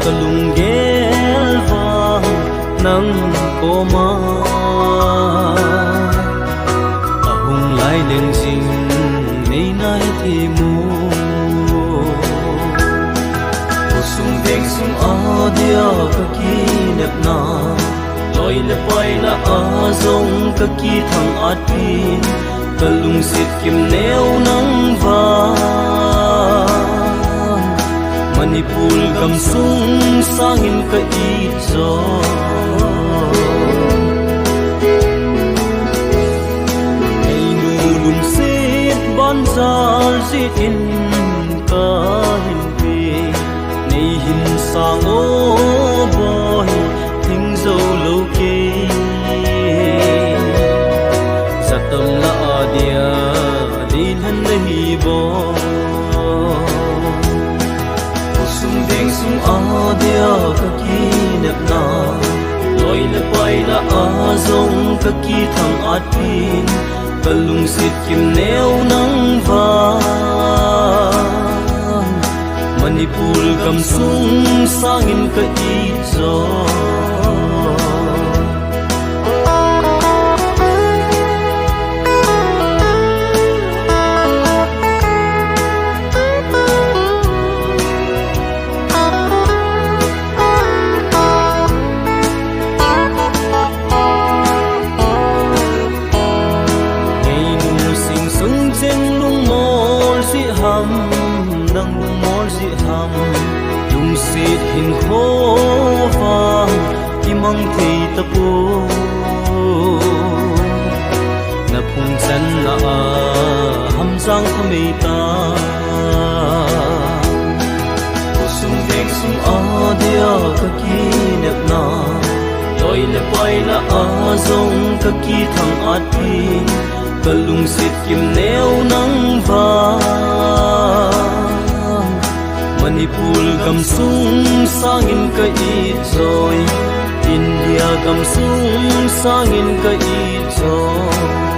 kalung gel vang nang koma ahung lai leng jing nei nai thi mu sung deng sung adia ka ki nep na loi le pai na a zong ka ki thang ati kalung sit kim neu nang va manipul gam sung sangin ka i zo ei nu lung sit ban zal sit in ka hin pi nei hin sang o boy thing zo lo ke satam la adia din han nahi bo sung deng sung adia ka ki nep na loi le pai na a zong ka ki thang ati kalung sit kim neu nang va manipul gam sung sangin ka i zo nang mol si ham lung sit hin ho vang imang thei ta pu na phung chan na a ham sang khame ta sung deng sung adia ka ki nep na loi le pai na a zong ka ki thang ati kalung sit kim neu nang va manipul gam sung sangin ka i joy India gam sung sangin ka i joy